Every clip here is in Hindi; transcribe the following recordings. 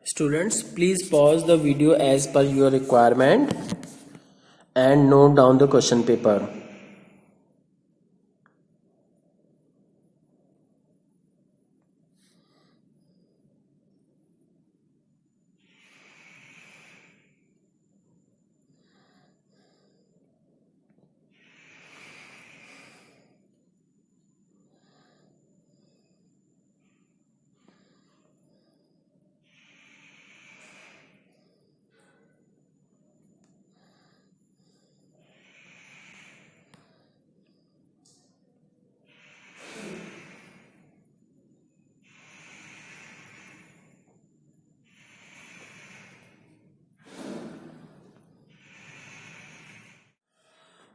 Students, please pause the video as per your requirement and note down the question paper.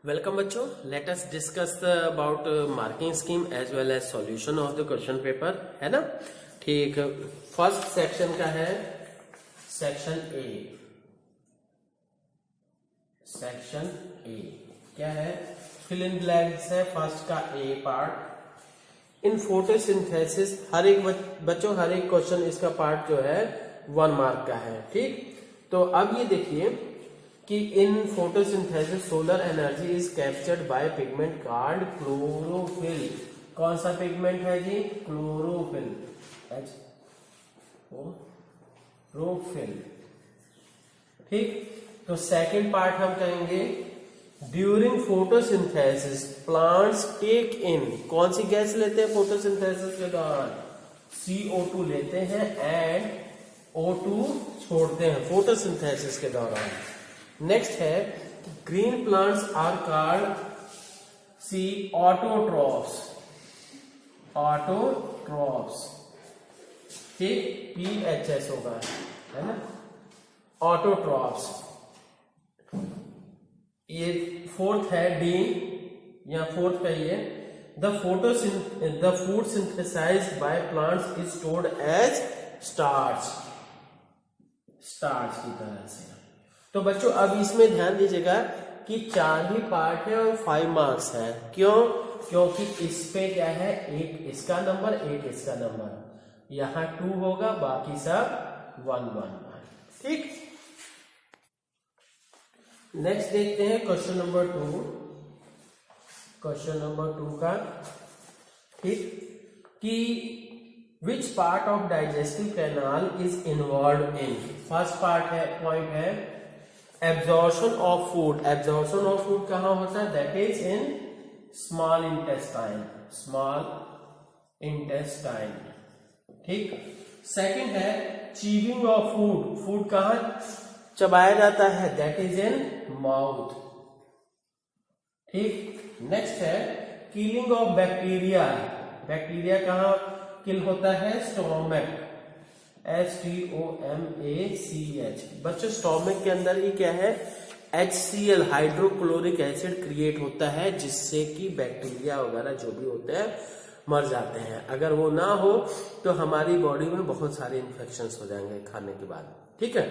Welcome बच्चों, let us discuss about marking scheme as well as solution of the question paper, है ना। ठीक, फर्स्ट सेक्शन का है सेक्शन ए। सेक्शन ए क्या है? फिल इन ब्लैंक्स है फर्स्ट का ए पार्ट। इन फोटोसिंथेसिस हर एक बच्चों हर एक क्वेश्चन इसका पार्ट जो है 1 मार्क का है। ठीक, तो अब ये देखिए कि in photosynthesis solar energy is captured by pigment called chlorophyll. कौन सा पिगमेंट है जी? क्लोरोफिल। क्लोरोफिल। ठीक, तो सेकंड पार्ट हम कहेंगे ड्यूरिंग फोटोसिंथेसिस प्लांट्स टेक इन। कौन सी गैस लेते हैं फोटोसिंथेसिस के दौरान? CO2 लेते हैं एंड O2 छोड़ते हैं फोटोसिंथेसिस के दौरान। नेक्स्ट है green plants are called C autotrophs. Autotrophs, ठीक, PHS होगा, है ना, ऑटोट्रॉफ्स। ये फोर्थ है डी, या फोर्थ का ये the food synthesized by plants is stored as starch. Starch की तरह से। तो बच्चों अब इसमें ध्यान दीजिएगा कि 4 ही पार्ट है और 5 मार्क्स है। क्यों? क्योंकि इस पे क्या है, एक इसका नंबर एक इसका नंबर, यहां 2 होगा, बाकी सब 1 1 1। ठीक, नेक्स्ट देखते हैं क्वेश्चन नंबर 2। क्वेश्चन नंबर 2 का, ठीक, कि which part of digestive canal is involve in. First part है, पॉइंट है absorption of food. Absorption of food कहां होता है? That is in small intestine. Small intestine. ठीक, सेकंड है चीविंग ऑफ फूड। फूड कहां चबाया जाता है? That is in mouth. ठीक, नेक्स्ट है किलिंग ऑफ बैक्टीरिया। बैक्टीरिया कहां किल होता है? स्टोमक। STOMACH। बच्चों स्टोमक के अंदर ही क्या है? HCl हाइड्रोक्लोरिक एसिड क्रिएट होता है, जिससे कि बैक्टीरिया वगैरह जो भी होते हैं मर जाते हैं। अगर वो ना हो तो हमारी बॉडी में बहुत सारे इन्फेक्शंस हो जाएंगे खाने के बाद। ठीक है,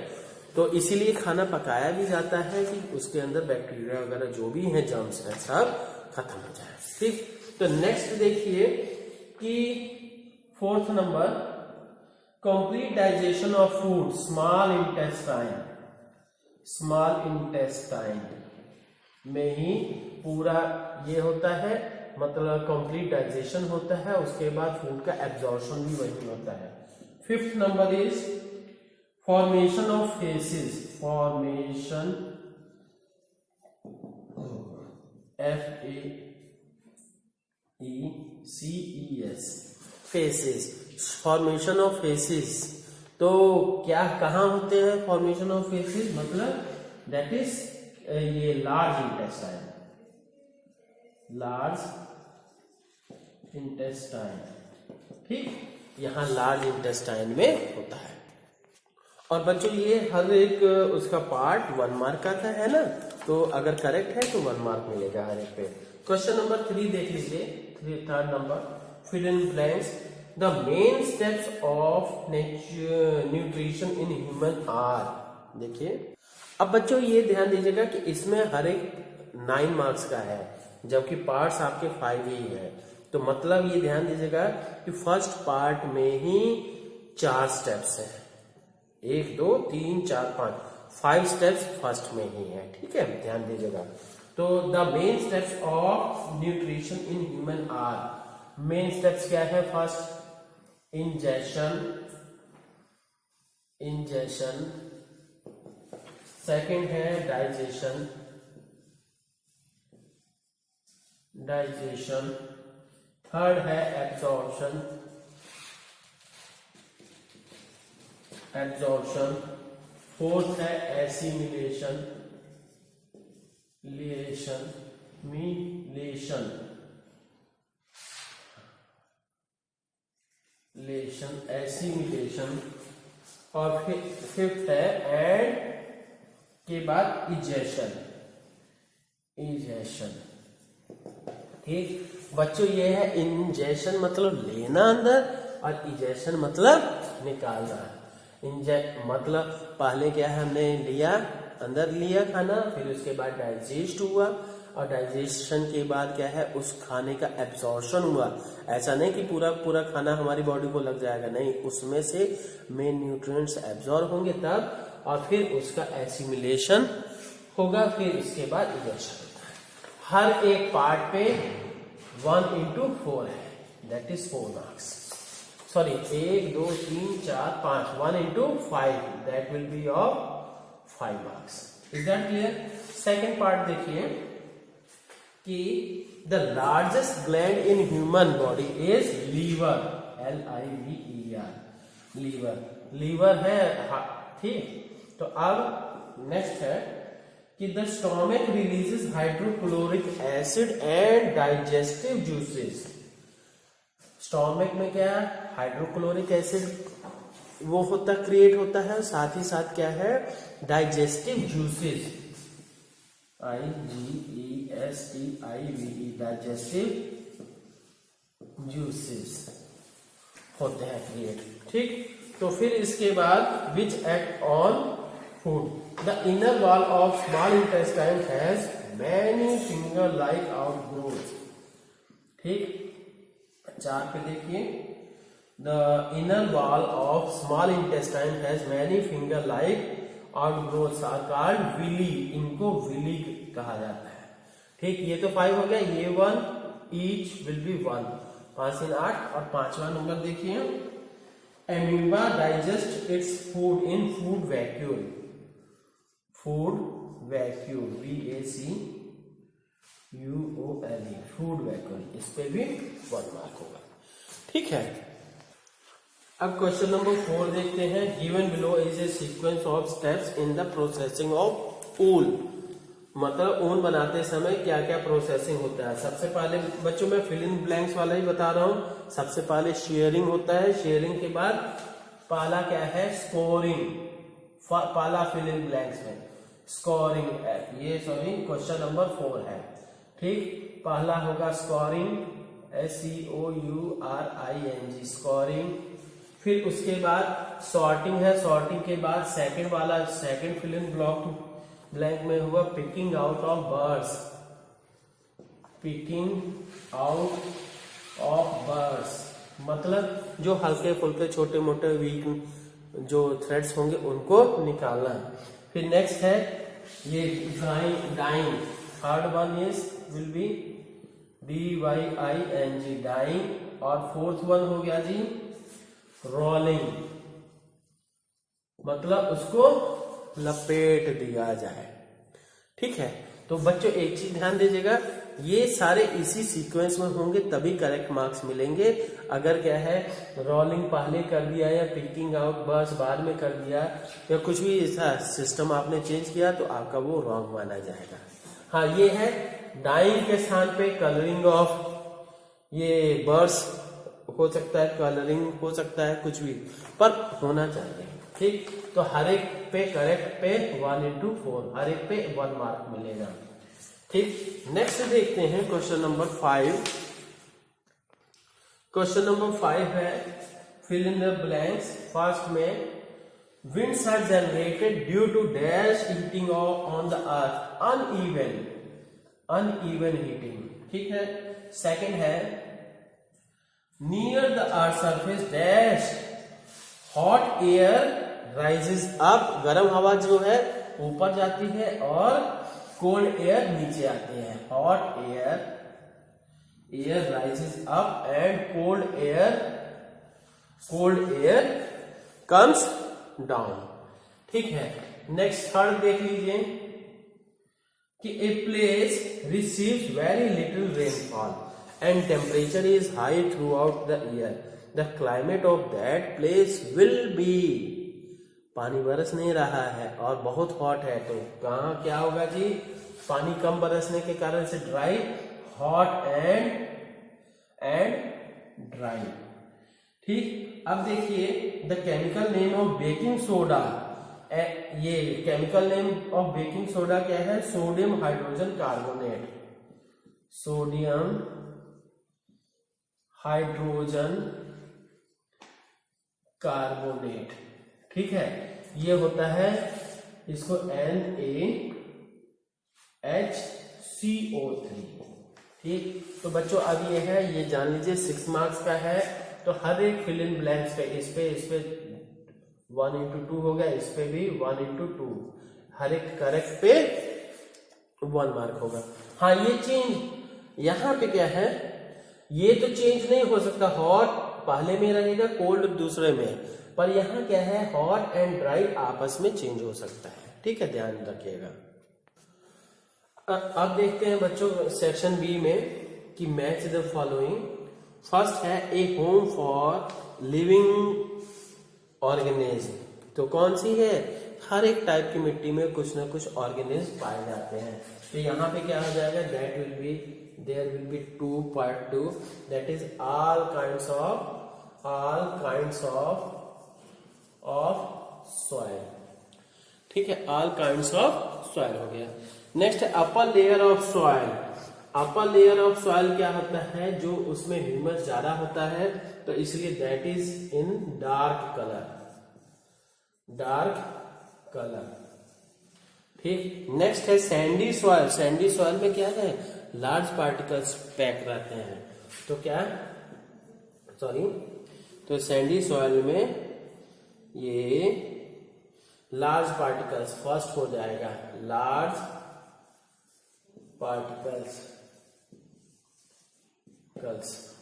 तो इसीलिए खाना पकाया भी जाता है कि उसके अंदर बैक्टीरिया वगैरह जो भी है, जर्म्स है, सब खत्म हो जाए। ठीक, तो नेक्स्ट देखिए कि fourth number complete digestion of food small intestine. Small intestine में ही पूरा ये होता है, मतलब कंप्लीट डाइजेशन होता है, उसके बाद फूड का एब्जॉर्प्शन भी वही होता है। Fifth number is formation of faces. Formation FAECES faces. Formation of faces, तो क्या कहां होते हैं फॉर्मेशन ऑफ फेसेस? मतलब दैट इज ये लार्ज इंटेस्टाइन। लार्ज इंटेस्टाइन, ठीक, यहां लार्ज इंटेस्टाइन में होता है। और बच्चों ये हर एक उसका पार्ट 1 मार्क का है ना, तो अगर करेक्ट है तो 1 मार्क मिलेगा हर एक पे। क्वेश्चन नंबर 3 देख लीजिए, third number fill in blanks. The main steps of nutrition in human are. देखिए अब बच्चों ये ध्यान दीजिएगा कि इसमें हर एक 9 मार्क्स का है, जबकि पार्ट्स आपके 5 ही है। तो मतलब ये ध्यान दीजिएगा कि फर्स्ट पार्ट में ही 4 स्टेप्स है। 1 2 3 4 5 5 स्टेप्स फर्स्ट में ही है, ठीक है, ध्यान दीजिएगा। तो the main steps of nutrition in human are, main steps क्या है? फर्स्ट इंजेशन, सेकंड है डाइजेशन, थर्ड है एब्जॉर्प्शन, फोर्थ है एसिमिलेशन, एसिमिलेशन, और फिर फिफ्थ है एंड के बाद इजेशन। ठीक बच्चों, ये है इंजेशन मतलब लेना अंदर, और इजेशन मतलब निकालना। मतलब पहले क्या है, हमने लिया, अंदर लिया खाना, फिर उसके बाद डाइजेस्ट हुआ, और डाइजेशन के बाद क्या है, उस खाने का एब्जॉर्प्शन हुआ। ऐसा नहीं कि पूरा पूरा खाना हमारी बॉडी को लग जाएगा, नहीं, उसमें से मेन न्यूट्रिएंट्स एब्जॉर्ब होंगे तब, और फिर उसका एसिमिलेशन होगा, फिर इसके बाद इजेशन होता है। हर एक पार्ट पे 1 into 4 है, that is 4 marks. Sorry, 1 2 3 4 5, 1 into 5, that will be of 5 marks. Is that clear? Second part देखिए कि the largest gland in human body is liver, LIVER, liver है, ठीक। तो अब नेक्स्ट है कि the stomach releases hydrochloric acid and digestive juices. Stomach में क्या है, हाइड्रोक्लोरिक एसिड वो होता क्रिएट होता है, साथ ही साथ क्या है, digestive juices, IGESTIVE, digestive juices होते हैं क्रिएट, ठीक। तो फिर इसके बाद which act on food. The inner wall of small intestine has many finger like outgrowth, ठीक। 4 पे देखिए, the inner wall of small intestine has many finger like outgrowths are called villi, इनको विली कहा जाता है, ठीक। ये तो 5 हो गया, ये 1 ईच विल बी 1, 5 in 8। और 5वां नंबर देखिए, amoeba digest its food in food vacuole, VACUOLE, food vacuole, इस पे भी 1 मार्क होगा, ठीक है। अब क्वेश्चन नंबर 4 देखते हैं। Given below is a sequence of steps in the processing of wool, मतलब ऊन बनाते समय क्या क्या प्रोसेसिंग होता है। सबसे पहले बच्चों मैं फिल इन ब्लैंक्स वाला ही बता रहा हूं। सबसे पहले शेयरिंग होता है, शेयरिंग के बाद पहला क्या है, स्कोरिंग, पहला फिल इन ब्लैंक्स में स्कोरिंग, ये सॉरी क्वेश्चन नंबर 4 है, ठीक। पहला होगा स्कोरिंग, SCOURING, स्कोरिंग। फिर उसके बाद सॉर्टिंग है, सॉर्टिंग के बाद सेकंड वाला, सेकंड फिल इन ब्लैंक में हुआ पिकिंग आउट ऑफ बर्ड्स, मतलब जो हल्के फुल्के छोटे मोटे वीक जो थ्रेड्स होंगे उनको निकालना है। फिर नेक्स्ट है ये dying, third one is will be DYING, dying. और फोर्थ वन हो गया जी रोलिंग, मतलब उसको लपेट दिया जाए, ठीक है। तो बच्चों एक चीज ध्यान दीजिएगा, ये सारे इसी सीक्वेंस में होंगे तभी करेक्ट मार्क्स मिलेंगे। अगर क्या है रोलिंग पहले कर दिया या पिकिंग आउट बस बाद में कर दिया या कुछ भी ऐसा सिस्टम आपने चेंज किया तो आपका वो रॉन्ग माना जाएगा। हाँ, ये है डाइंग के स्थान पे कलरिंग ऑफ, ये बर्ड्स हो सकता है, कलरिंग हो सकता है, कुछ भी पर होना चाहिए, ठीक। तो हर एक पे करेक्ट पे 1 into 4, हर एक पे 1 मार्क मिलेगा, ठीक। नेक्स्ट देखते हैं क्वेश्चन नंबर 5। क्वेश्चन नंबर 5 है fill in the blanks. First में winds are generated due to dash heating on the earth, uneven heating, ठीक है। सेकंड है near the earth surface dash hot air rises up, गर्म हवा जो है ऊपर जाती है और कोल्ड एयर नीचे आती है। Hot air rises up and cold air comes down. ठीक है, नेक्स्ट थर्ड देख लीजिए कि a place receives very little rainfall and temperature is high through out the year, the climate of that place will be, पानी बरस नहीं रहा है और बहुत हॉट है, तो कहाँ क्या होगा जी, पानी कम बरसने के कारण से ड्राई, हॉट एंड ड्राई। ठीक, अब देखिए the chemical name of baking soda, ये chemical name of baking soda क्या है, sodium hydrogen carbonate, sodium hydrogen carbonate. ठीक है, ये होता है, इसको NaHCO3। ठीक, तो बच्चों अब ये है, ये जान लीजिए 6 मार्क्स का है, तो हर एक फिल इन ब्लैंक्स पे इस पे 1/2 हो गया, इस पे भी 1/2, हर एक करेक्ट पे 1 मार्क होगा। हाँ, ये चेंज यहाँ पे क्या है, ये तो चेंज नहीं हो सकता, हॉट पहले में रहेगा, कोल्ड दूसरे में, पर यहाँ क्या है, हॉट एंड ड्राई आपस में चेंज हो सकता है। ठीक है, ध्यान रखिएगा। अब देखते हैं बच्चों सेक्शन बी में कि मैच द फॉलोइंग। फर्स्ट है ए होम फॉर लिविंग ऑर्गेनिज्म, तो कौन सी है, हर एक टाइप की मिट्टी में कुछ ना कुछ ऑर्गेनिज्म पाए जाते हैं, तो यहाँ पे क्या हो जाएगा, there will be 2/2, that is all kinds of soil. ठीक है, ऑल काइंड्स ऑफ सॉइल हो गया। नेक्स्ट है upper layer of soil. Upper layer of soil क्या होता है, जो उसमें ह्यूमस ज्यादा होता है, तो इसलिए that is in dark colour. ठीक, नेक्स्ट है सैंडी सॉइल। सैंडी सॉइल में क्या है, लार्ज पार्टिकल्स पैक रहते हैं, तो क्या, तो सैंडी सॉइल में ये लार्ज पार्टिकल्स फर्स्ट हो जाएगा, लार्ज पार्टिकल्स,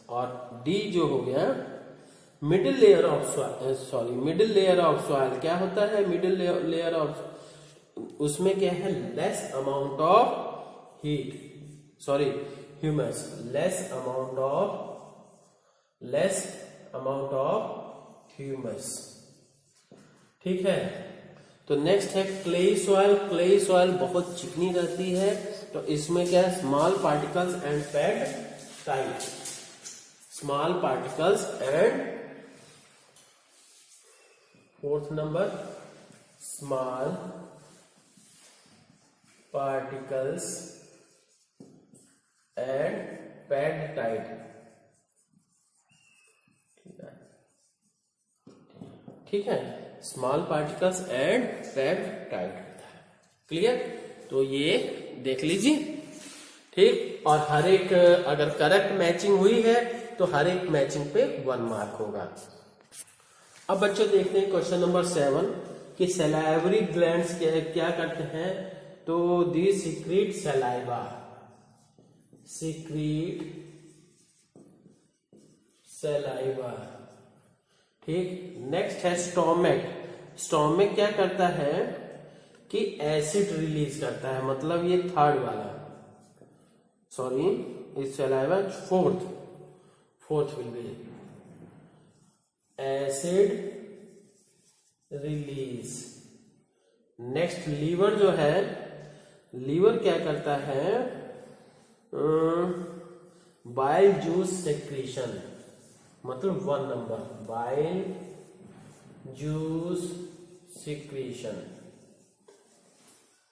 और डी जो हो गया मिडिल लेयर ऑफ सॉइल, क्या होता है मिडिल लेयर ऑफ, उसमें क्या है, less amount of humus, less amount of humus. ठीक है, तो नेक्स्ट है क्ले सॉइल। क्ले सॉइल बहुत चिकनी रहती है, तो इसमें क्या है, small particles and packed tight, small particles and, fourth number, small particles and packed tight. ठीक है, small particles and packed tight. Clear, तो ये देख लीजिए। ठीक, और हर एक अगर करेक्ट मैचिंग हुई है तो हर एक मैचिंग पे 1 मार्क होगा। अब बच्चों देखते हैं क्वेश्चन नंबर 7 कि सैलाइवरी ग्लैंड्स क्या करते हैं, तो दी सीक्रेट सैलाइवा। ठीक, नेक्स्ट है स्टोमक। स्टोमक क्या करता है कि एसिड रिलीज करता है, मतलब ये थर्ड वाला, इस saliva fourth will be acid release. Next liver जो है, लीवर क्या करता है, बाइल जूस सेक्रीशन, मतलब 1 नंबर, बाइल जूस सिक्रीशन।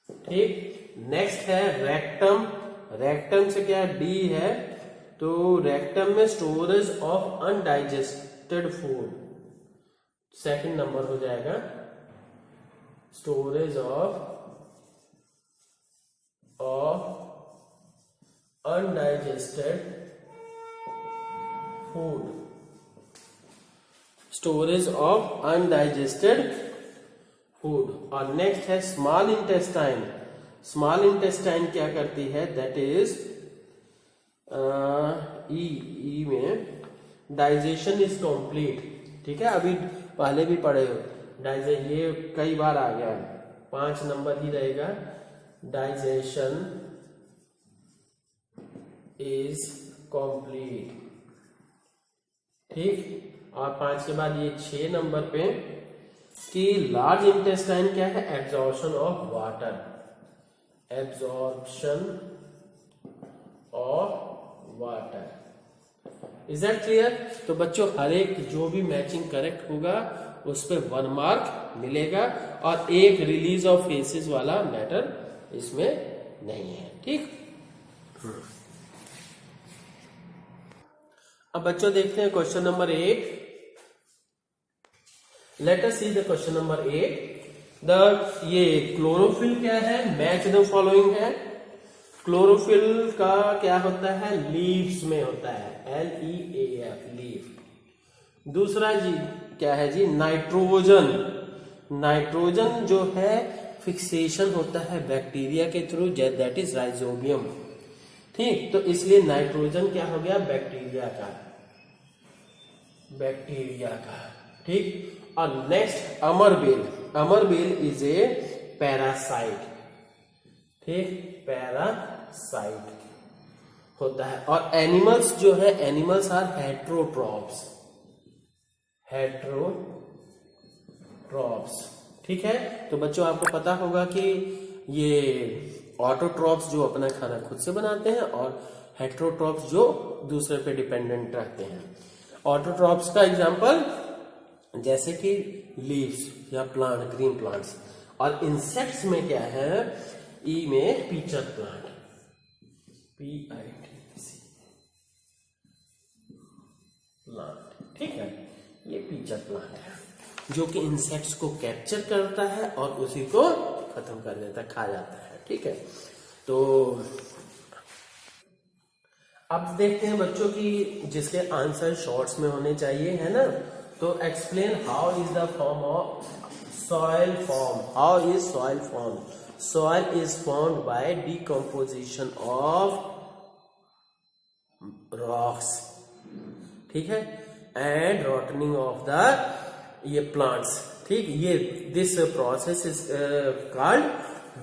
ठीक, नेक्स्ट है रेक्टम। रेक्टम से क्या, डी है, तो रेक्टम में storage of undigested food, second number हो जाएगा, storage of undigested food, storage of undigested food. और नेक्स्ट है स्मॉल इंटेस्टाइन। स्मॉल इंटेस्टाइन क्या करती है, दैट इज ई में डाइजेशन इज कंप्लीट। ठीक है, अभी पहले भी पढ़े हो डाइजेशन, ये कई बार आ गया है, 5 नंबर ही रहेगा। Digestion is complete. ठीक, और 5 के बाद ये 6 नंबर पे कि लार्ज इंटेस्टाइन क्या है, absorption of water. Absorption of water. Is that clear? तो बच्चों हर एक जो भी मैचिंग करेक्ट होगा उस पे 1 मार्क मिलेगा, और एक रिलीज ऑफ फेसेस वाला मैटर इसमें नहीं है। ठीक, अब बच्चों देखते हैं question number 8। Let us see the question number 8। ये क्लोरोफिल क्या है, मैच द फॉलोइंग है। क्लोरोफिल का क्या होता है, लीव्स में होता है, LEAF, लीफ। दूसरा जी क्या है जी, नाइट्रोजन। नाइट्रोजन जो है फिक्सेशन होता है बैक्टीरिया के थ्रू, दैट इज राइजोबियम। ठीक, तो इसलिए नाइट्रोजन क्या हो गया, बैक्टीरिया का, बैक्टीरिया का। ठीक, और नेक्स्ट अमरबेल। अमरबेल इज ए पैरासाइट। ठीक, पैरासाइट होता है। और एनिमल्स जो है, एनिमल्स आर हेट्रोट्रॉप्स। हेट्रोट्रॉप्स। ठीक है, तो बच्चों आपको पता होगा कि ये ऑटोट्रॉप्स जो अपना खाना खुद से बनाते हैं, और हेट्रोट्रॉप्स जो दूसरे पे डिपेंडेंट रहते हैं। ऑटोट्रॉप्स का एग्जांपल जैसे कि लीव्स या प्लांट, ग्रीन प्लांट्स। और इंसेक्ट्स में क्या है, ई में पीचर प्लांट, PITC प्लांट। ठीक है, ये पीचर प्लांट है जो कि इंसेक्ट्स को कैप्चर करता है और उसी को खत्म कर देता है, खा जाता है। ठीक है, तो अब देखते हैं बच्चों की जिसके आंसर शॉर्ट्स में होने चाहिए, है ना। तो explain how is the form of soil form. How is soil form? Soil is formed by decomposition of rocks. ठीक है, एंड रॉटनिंग ऑफ द ये प्लांट्स। ठीक, ये this process is called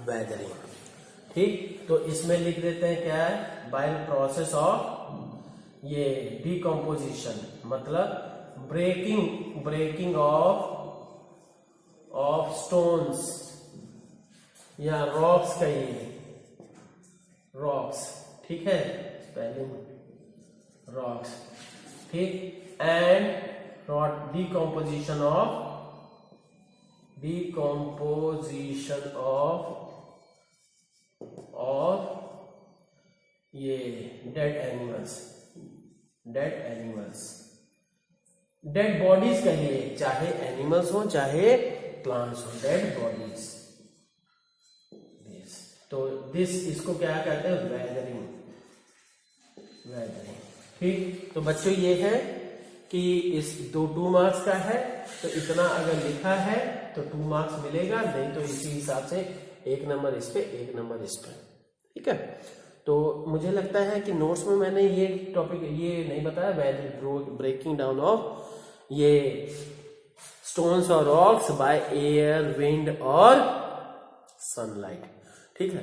weathering. ठीक, तो इसमें लिख देते हैं क्या है, बाय प्रोसेस ऑफ ये डिकम्पोजिशन, मतलब ब्रेकिंग ऑफ स्टोन्स या रॉक्स का, ये रॉक्स। ठीक है, स्पेलिंग रॉक्स। ठीक, एंड डिकम्पोजिशन ऑफ ये डेड एनिमल्स, डेड बॉडीज कहिए, चाहे एनिमल्स हो चाहे प्लांट्स हो, डेड बॉडीज। तो दिस इसको क्या कहते हैं, वेदरिंग। ठीक, तो बच्चों ये है कि इस 2 मार्क्स का है, तो इतना अगर लिखा है तो 2 मार्क्स मिलेगा, नहीं तो इसी हिसाब से 1 नंबर इस पे, 1 नंबर इस पे। ठीक है, तो मुझे लगता है कि नोट्स में मैंने ये टॉपिक ये नहीं बताया, ब्रेकिंग डाउन ऑफ ये स्टोन्स और रॉक्स बाय एयर, विंड और सनलाइट। ठीक है,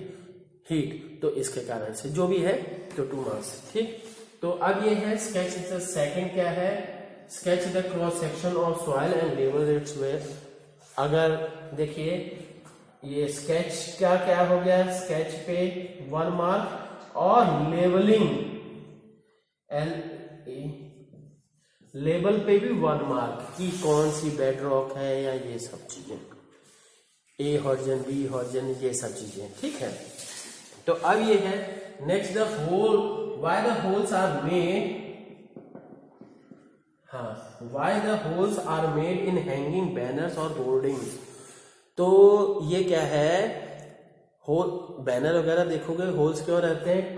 हीट, तो इसके कारण से जो भी है तो 2 मार्क्स। ठीक, तो अब ये है स्केच। सेकंड क्या है, sketch the cross section of soil and level its where. अगर देखिए ये स्केच का क्या हो गया, स्केच पे 1 मार्क, और लेवलिंग लेवल पे भी 1 मार्क कि कौन सी बेड रॉक है या ये सब चीजें, ए हॉर्जन, बी हॉर्जन, ये सब चीजें। ठीक है, तो अब ये है next the hole, why the holes are made. हाँ, why the holes are made in hanging banners और होर्डिंग्स। तो ये क्या है, होल बैनर वगैरह देखोगे होल्स क्यों रहते हैं,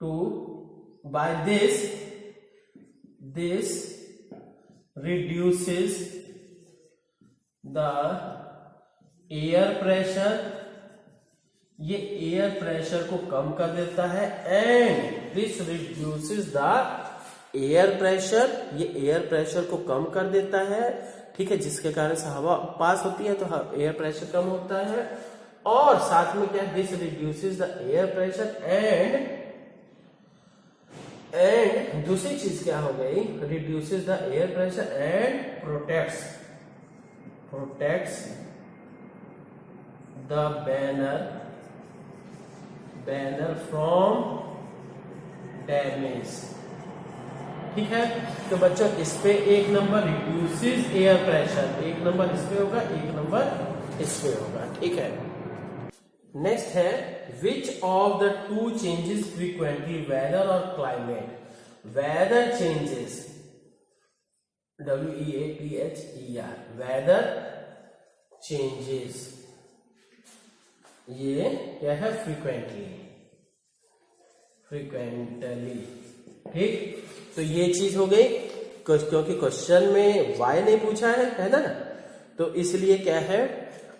to by this reduces the air pressure, ये एयर प्रेशर को कम कर देता है, and this reduces the air pressure, ये एयर प्रेशर को कम कर देता है, ठीक है, जिसके कारण से हवा पास होती है तो एयर प्रेशर कम होता है, और साथ में क्या, this reduces the air pressure and दूसरी चीज क्या हो गई, reduces the air pressure and protects the banner from damage. ठीक है, तो बच्चों इस पे 1 number reduces air pressure, 1 number इस पे होगा, 1 नंबर इस पे होगा। ठीक है, नेक्स्ट है which of the two changes frequently, weather और climate. Weather changes, WEATHER, weather changes, ये क्या है, फ्रीक्वेंटली। ठीक, तो ये चीज हो गई, क्योंकि क्वेश्चन में वाई नहीं पूछा है ना, तो इसलिए क्या है,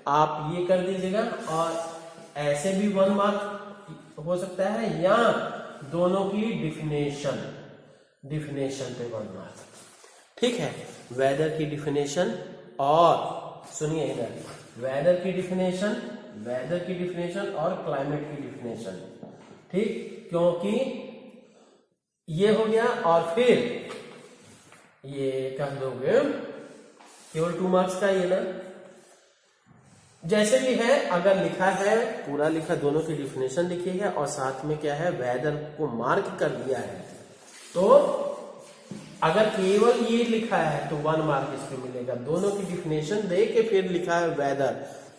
आप ये कर दीजिएगा, और ऐसे भी 1 मार्क हो सकता है, या दोनों की डिफिनेशन पे 1 मार्क। ठीक है, वेदर की डिफिनेशन, और सुनिए इधर, वेदर की डिफिनेशन और क्लाइमेट की डिफिनेशन। ठीक, क्योंकि ये हो गया, और फिर ये कह दोगे केवल 2 मार्क्स का, ये ना जैसे भी है, अगर लिखा है पूरा लिखा, दोनों की डिफिनेशन लिखी है, और साथ में क्या है, वेदर को मार्क कर दिया है, तो अगर केवल ये लिखा है तो 1 मार्क इस पे मिलेगा। दोनों की डिफिनेशन दे के फिर लिखा है वेदर,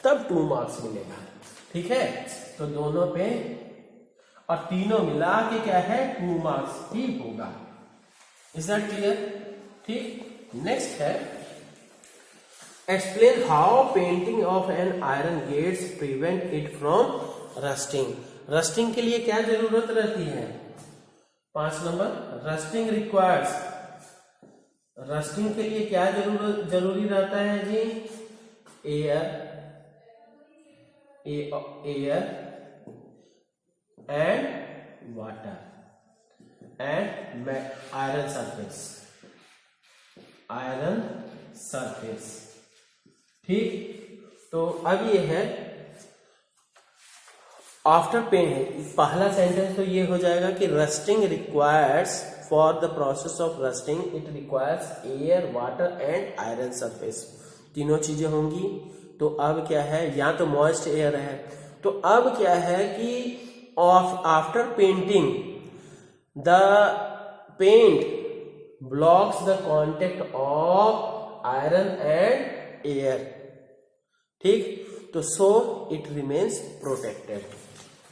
तब 2 मार्क्स मिलेगा। ठीक है, तो दोनों पे और तीनों मिला के क्या है, 2 मार्क्स ही होगा। Is that clear? ठीक, नेक्स्ट है explain how painting of an iron gets prevent it from rusting. Rusting के लिए क्या जरूरत रहती है? 5 नंबर, रस्टिंग रिक्वायर्स, रस्टिंग के लिए क्या जरूरी रहता है जी? Air and water and iron surface. ठीक, तो अब ये है आफ्टर पेंट, पहला सेंटेंस तो ये हो जाएगा कि rusting requires, for the process of rusting it requires air, water and iron surface, तीनों चीजें होंगी। तो अब क्या है, या तो मॉइस्ट एयर है, तो अब क्या है कि after painting the paint blocks the contact of iron and air. ठीक, तो सो इट रिमेन्स प्रोटेक्टेड।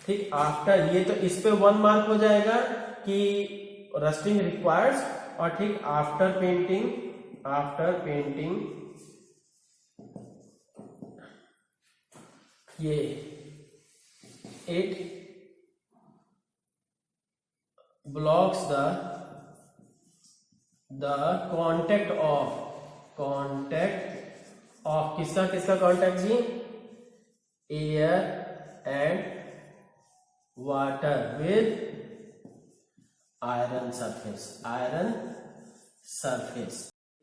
ठीक, आफ्टर, ये तो इस पे 1 मार्क हो जाएगा कि रस्टिंग रिक्वायर्स, और ठीक आफ्टर पेंटिंग ये it blocks the contact of किसका कांटेक्ट जी? Air and water with iron surface,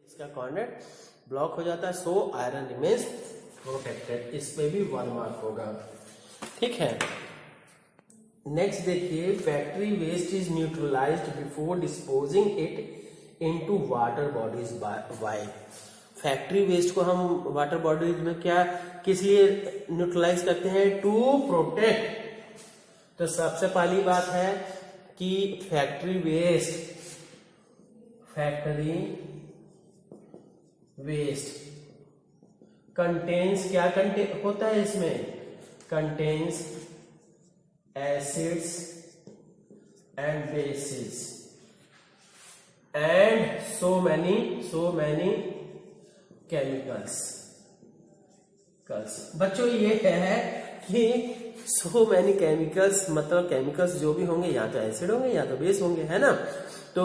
इसका कांटेक्ट ब्लॉक हो जाता है, सो आयरन रिमेन्स प्रोटेक्टेड। इस पे भी 1 मार्क होगा। ठीक है, नेक्स्ट देखिए, factory waste is neutralized before disposing it into water bodies by. Factory waste को हम वाटर बॉडीज में क्या, किस लिए न्यूट्रलाइज करते हैं? To protect. तो सबसे पहली बात है कि फैक्ट्री वेस्ट कंटेन्स, क्या कंटेन होता है इसमें? Contains acids and bases and so many chemicals। बच्चों ये है कि so many chemicals, मतलब केमिकल्स जो भी होंगे या तो एसिड होंगे या तो बेस होंगे, है ना। तो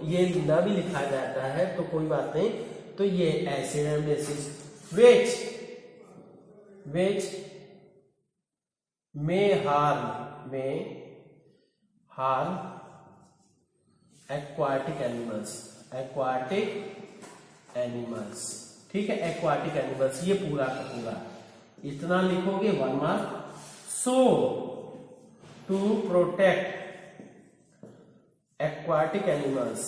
ये ना भी लिखा जाता है तो कोई बात नहीं। तो ये acid and bases which may harm aquatic animals, ठीक है, एक्वाटिक एनिमल्स, ये पूरा का पूरा इतना लिखोगे 1 mark. So to protect aquatic animals,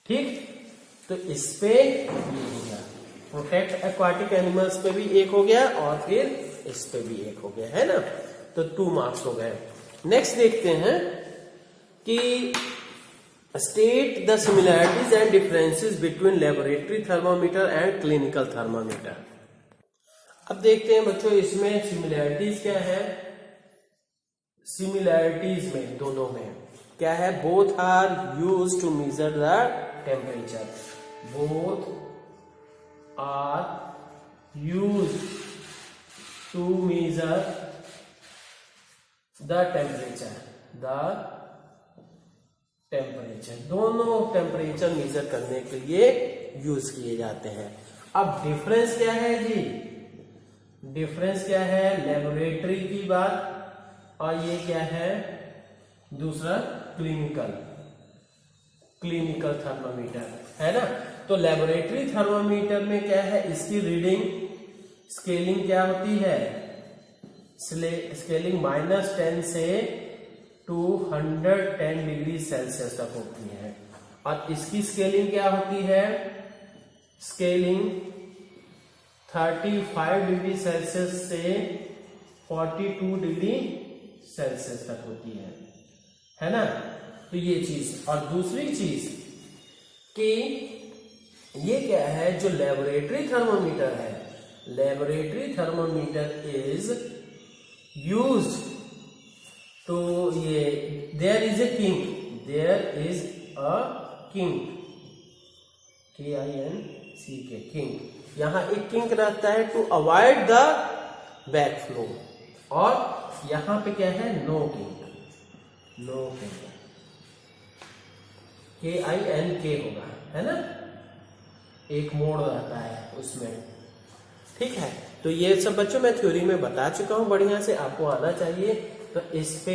ठीक, तो इस पे ये हो गया, प्रोटेक्ट एक्वाटिक एनिमल्स पे भी 1 हो गया और फिर इस पे भी 1 हो गया, है ना। तो 2 मार्क्स हो गए। नेक्स्ट देखते हैं कि state the similarities and differences between laboratory thermometer and clinical thermometer. अब देखते हैं बच्चों इसमें सिमिलैरिटीज क्या है। सिमिलैरिटीज में दोनों में क्या है, both are used to measure the temperature, both are used to measure the temperature, दोनों टेम्परेचर मेजर करने के लिए यूज किए जाते हैं। अब डिफरेंस क्या है जी, डिफरेंस क्या है, लेबोरेटरी की बात, और ये क्या है दूसरा क्लिनिकल थर्मामीटर, है ना। तो लेबोरेटरी थर्मामीटर में क्या है, इसकी रीडिंग स्केलिंग क्या होती है, स्केलिंग -10 से 210 डिग्री सेल्सियस तक होती है, और इसकी स्केलिंग क्या होती है, स्केलिंग 35 डिग्री सेल्सियस से 42 डिग्री सेल्सियस तक होती है ना। तो ये चीज, और दूसरी चीज कि ये क्या है, जो लेबोरेटरी थर्मोमीटर है, लेबोरेटरी थर्मोमीटर इज यूज्ड तो ये there is a kink, KINC, kink, यहां एक किंक रहता है to avoid the back flow, और यहां पे क्या है, नो किंक, KINK होगा, है ना, एक मोड़ रहता है उसमें, ठीक है। तो ये सब बच्चों मैं थ्योरी में बता चुका हूं, बढ़िया से आपको आना चाहिए। तो इस पे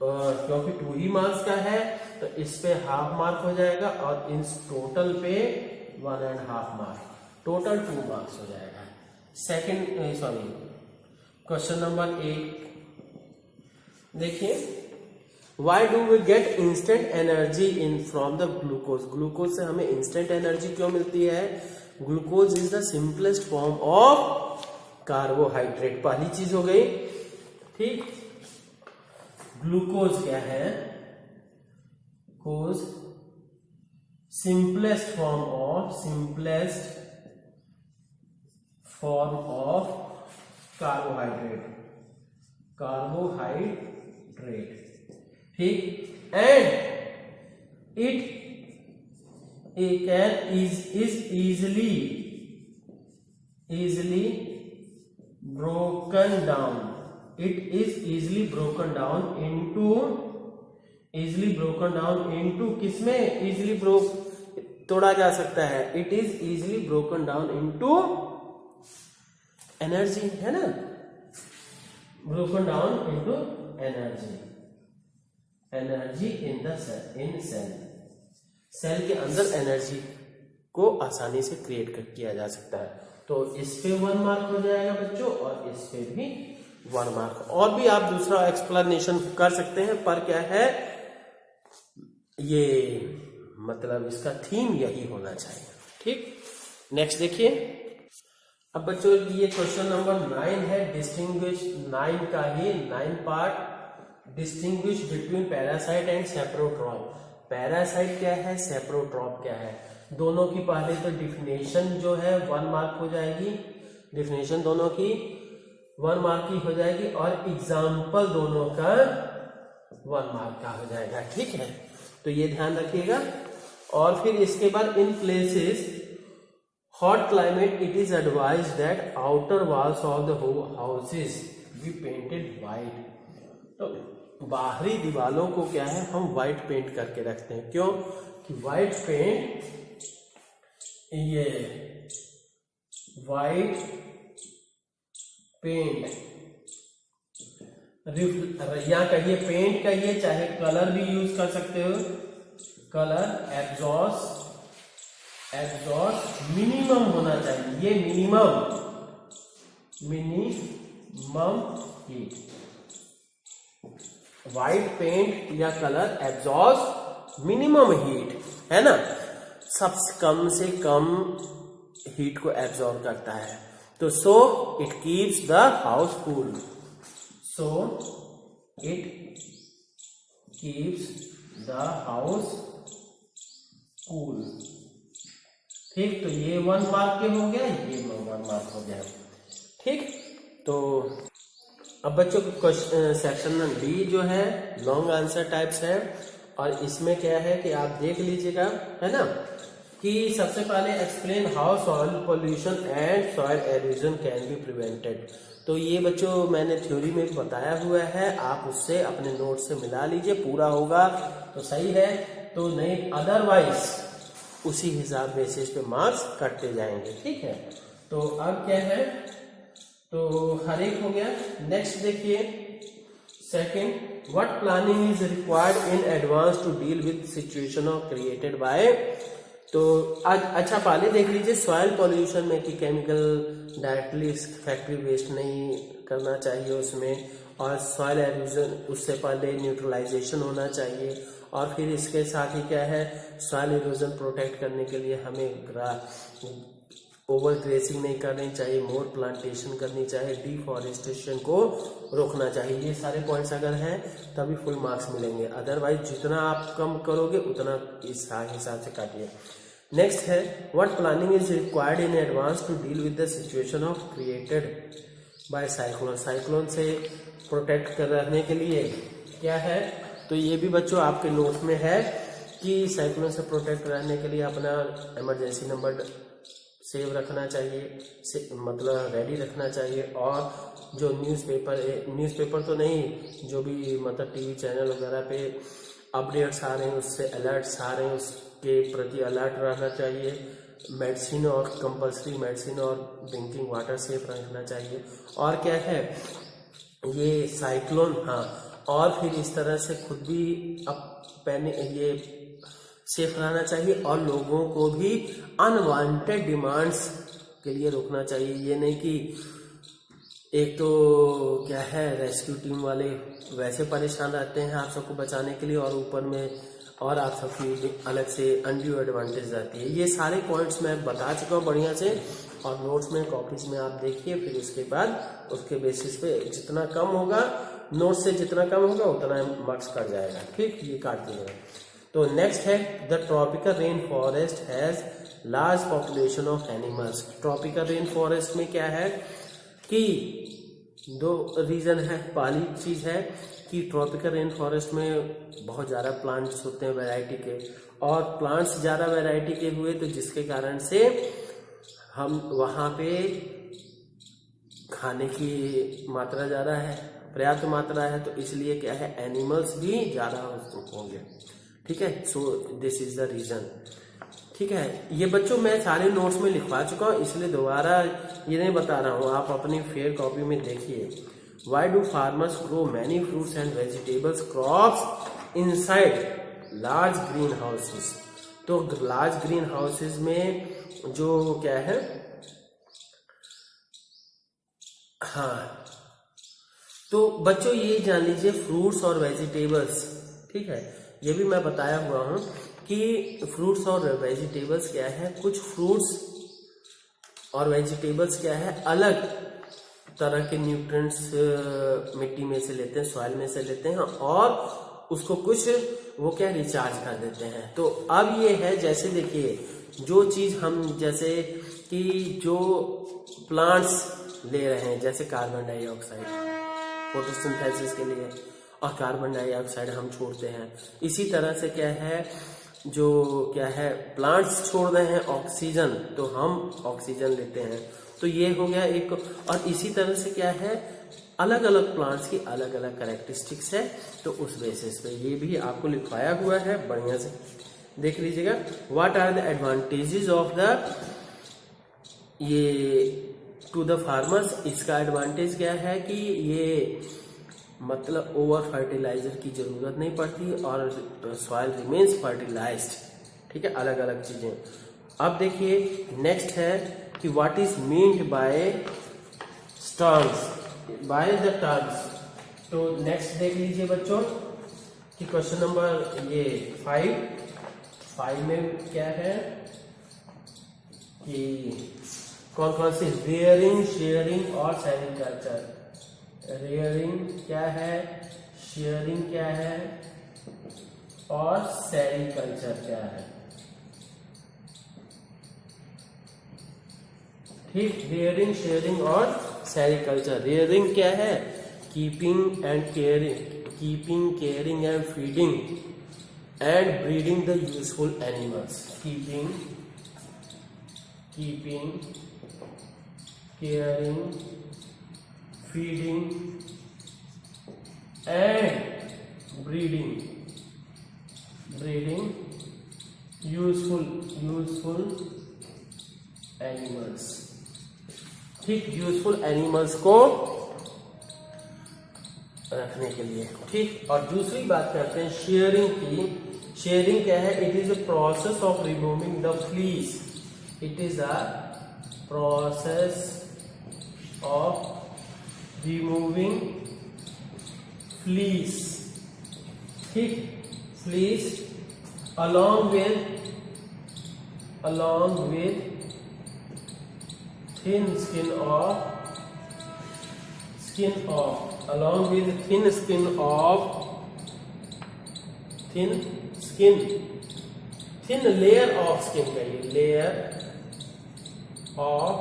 क्योंकि 2 ही मार्क्स का है तो इस पे हाफ मार्क हो जाएगा, और इस टोटल पे 1.5 मार्क, टोटल 2 मार्क्स हो जाएगा। क्वेश्चन नंबर 8 देखिए, why do we get instant energy in from the glucose, glucose से हमें इंस्टेंट एनर्जी क्यों मिलती है, glucose is the simplest form of carbohydrate, पहली चीज हो गई, ठीक। ग्लूकोज क्या है, cause simplest form of carbohydrate, ठीक, and it is easily broken down, it is easily broken down into किसमें easily तोड़ा जा सकता है, it is easily broken down into energy, है ना, broken down into energy in cell के अंदर एनर्जी को आसानी से क्रिएट किया जा सकता है। तो इस पे 1 मार्क हो जाएगा बच्चों, और इस पे भी 1 मार्क। और भी आप दूसरा एक्सप्लेनेशन कर सकते हैं, पर क्या है, ये मतलब इसका थीम यही होना चाहिए, ठीक। नेक्स्ट देखिए, अब बच्चों ये क्वेश्चन नंबर 9 है, डिस्टिंग्विश 9 का ही 9 part, distinguish between parasite and saprotroph. Parasite क्या है, सेप्रोट्रॉप क्या है, दोनों की पहले तो डिफिनेशन जो है 1 मार्क हो जाएगी, डिफिनेशन दोनों की 1 मार्क की हो जाएगी, और एग्जाम्पल दोनों का 1 मार्क का हो जाएगा, ठीक है। तो ये ध्यान रखिएगा। और फिर इसके बाद in places hot climate it is advised that outer walls of the houses be painted white, तो बाहरी दीवालों को क्या है हम व्हाइट पेंट करके रखते हैं। क्यों कि व्हाइट पेंट, ये व्हाइट पेंट या कहिए पेंट कहिए, चाहे कलर भी यूज कर सकते हो, कलर एग्जॉस्ट मिनिमम होना चाहिए। ये मिनिमम हीट, व्हाइट पेंट या कलर एग्जॉस्ट मिनिमम हीट, है ना, सबसे कम से कम हीट को एब्जॉर्ब करता है। तो so it keeps the house cool, so it keeps the house cool. ठीक, तो ये 1 मार्क के हो गया, ये 1 मार्क हो गया। ठीक, तो अब बच्चों सेक्शन डी जो है लॉन्ग आंसर टाइप्स है, और इसमें क्या है कि आप देख लीजिएगा, है ना, कि सबसे पहले explain how soil pollution and soil halogen can be prevented. तो ये बच्चों मैंने थ्योरी में बताया हुआ है, आप उससे अपने नोट से मिला लीजिए, पूरा होगा तो सही है, तो नहीं अदरवाइज उसी हिसाब बेसिस पे मार्क्स कटते जाएंगे। ठीक है, तो अब क्या है, तो हर एक हो गया। नेक्स्ट देखिए second, what planning is required in advance to deal with situation of created by. तो आज अच्छा पहले देख लीजिए सॉइल पॉल्यूशन में कि केमिकल डायरेक्टली फैक्ट्री वेस्ट नहीं करना चाहिए उसमें, और सॉइल एरोजन उससे पहले न्यूट्रलाइजेशन होना चाहिए, और फिर इसके साथ ही क्या है सॉइल इरोजन प्रोटेक्ट करने के लिए हमें ओवर ग्रेसिंग नहीं करनी चाहिए, मोर प्लांटेशन करनी चाहिए, डिफॉरेस्टेशन को रोकना चाहिए। ये सारे पॉइंट्स अगर हैं तभी फुल मार्क्स मिलेंगे, अदरवाइज जितना आप कम करोगे उतना इस हिसाब से काटिए। नेक्स्ट है what planning is required in advance to deal with the situation of created by cyclone. Cyclone से प्रोटेक्ट कर रहने के लिए क्या है, तो ये भी बच्चों आपके नोट में है कि साइक्लोन से प्रोटेक्ट रहने के लिए अपना इमरजेंसी नंबर सेव रखना चाहिए, मतलब रेडी रखना चाहिए, और जो न्यूज़पेपर तो नहीं, जो भी मतलब टीवी चैनल वगैरह पे अपडेट्स आ रहे हैं, उससे अलर्ट्स आ रहे हैं, उसके प्रति अलर्ट रहना चाहिए। मेडिसिन और कंपल्सरी मेडिसिन और ड्रिंकिंग वाटर सेफ रखना चाहिए। और क्या है ये साइक्लोन, हाँ, और फिर इस तरह से खुद भी ये सेफ रहना चाहिए, और लोगों को भी अनवांटेड डिमांड्स के लिए रोकना चाहिए। ये नहीं कि एक तो क्या है रेस्क्यू टीम वाले वैसे परेशान रहते हैं आप सबको बचाने के लिए, और ऊपर में और आप सबकी अलग से अनड्यू एडवांटेज रहती है। ये सारे पॉइंट्स मैं बता चुका हूँ बढ़िया से, और नोट्स में कॉपीज में आप देखिए, फिर उसके बाद उसके बेसिस पे जितना कम होगा, नोट्स से जितना कम होगा उतना मार्क्स कट जाएगा। ठीक, ये काट दिएगा। तो नेक्स्ट है the tropical rain forest has large population of animals. Tropical rain forest में क्या है कि 2 रीजन है। पहली चीज है कि ट्रॉपिकल रेन फॉरेस्ट में बहुत ज्यादा प्लांट्स होते हैं वैरायटी के, और प्लांट्स ज्यादा वैरायटी के हुए तो जिसके कारण से हम वहां पे खाने की मात्रा ज्यादा है, पर्याप्त मात्रा है, तो इसलिए क्या है एनिमल्स भी ज्यादा होंगे। ठीक है, so this is the reason. ठीक है, ये बच्चों मैं सारे नोट्स में लिखवा चुका हूँ, इसलिए दोबारा ये नहीं बता रहा हूँ, आप अपनी फेयर कॉपी में देखिए। Why do farmers grow many fruits and vegetables crops inside large green houses. तो लार्ज ग्रीन हाउसेस में जो क्या है, हाँ, तो बच्चों ये जान लीजिए फ्रूट्स और वेजिटेबल्स, ठीक है, ये भी मैं बताया हुआ हूं कि फ्रूट्स और वेजिटेबल्स क्या है, कुछ फ्रूट्स और वेजिटेबल्स क्या है अलग तरह के न्यूट्रिएंट्स मिट्टी में से लेते हैं, सॉइल में से लेते हैं, और उसको कुछ वो क्या रिचार्ज कर देते हैं। तो अब ये है जैसे देखिए जो चीज हम जैसे कि जो प्लांट्स ले रहे हैं, जैसे कार्बन डाइऑक्साइड फोटोसिंथेसिस के लिए, और कार्बन डाइऑक्साइड हम छोड़ते हैं। इसी तरह से क्या है जो क्या है प्लांट्स छोड़ रहे हैं ऑक्सीजन, तो हम ऑक्सीजन लेते हैं। तो ये हो गया एक। और इसी तरह से क्या है अलग अलग प्लांट्स की अलग अलग कैरेक्टरिस्टिक्स है, तो उस बेसिस पे ये भी आपको लिखवाया हुआ है, बढ़िया से देख लीजिएगा। What are the advantages of the ये टू द फार्मर्स, इसका एडवांटेज क्या है कि ये मतलब ओवर फर्टिलाइजर की जरूरत नहीं पड़ती और सॉइल रिमेन्स फर्टिलाइज्ड, ठीक है, अलग अलग चीजें। अब देखिए नेक्स्ट है कि what is meant by terms, by the terms. तो नेक्स्ट देख लीजिए बच्चों कि क्वेश्चन नंबर ये 5 में क्या है कि कौन कौन सी रेयरिंग, शेयरिंग और सेरिकल्चर। रेयरिंग क्या है, शेयरिंग क्या है और सेरिकल्चर क्या है, ठीक। रेयरिंग, शेयरिंग और सेरिकल्चर। रेयरिंग क्या है, keeping and caring and feeding and breeding the useful animals. Keeping, caring, feeding and breeding useful animals, ठीक, यूजफुल एनिमल्स को रखने के लिए, ठीक। और दूसरी बात करते हैं शेयरिंग की। शेयरिंग क्या है, it is a process of removing the fleece, it is a process of removing fleece, ठीक, fleece along with thin skin thin layer of skin का ये layer of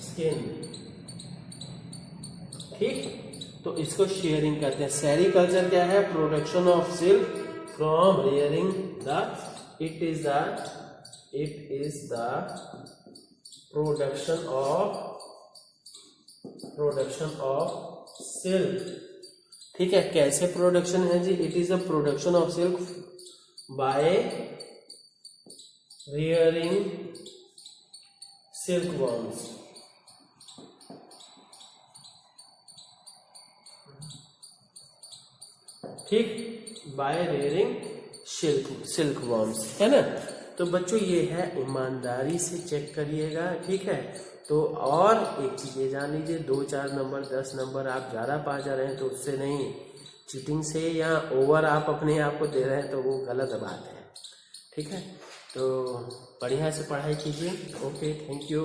skin, ठीक। तो इसको शेयरिंग कहते हैं। सेरिकल्चर क्या है, production of silk from rearing the, it is the production of silk, ठीक है। कैसे प्रोडक्शन है जी, it is a production of silk by rearing silkworms, ठीक, बाय रेयरिंग सिल्कवर्म्स, है ना। तो बच्चों ये है, ईमानदारी से चेक करिएगा, ठीक है। तो और एक चीज ये जान लीजिए, 2-4 नंबर 10 नंबर आप ज्यादा पा जा रहे हैं तो उससे नहीं, चीटिंग से या ओवर आप अपने आप को दे रहे हैं तो वो गलत बात है, ठीक है। तो बढ़िया से पढ़ाई कीजिए। Okay, thank you.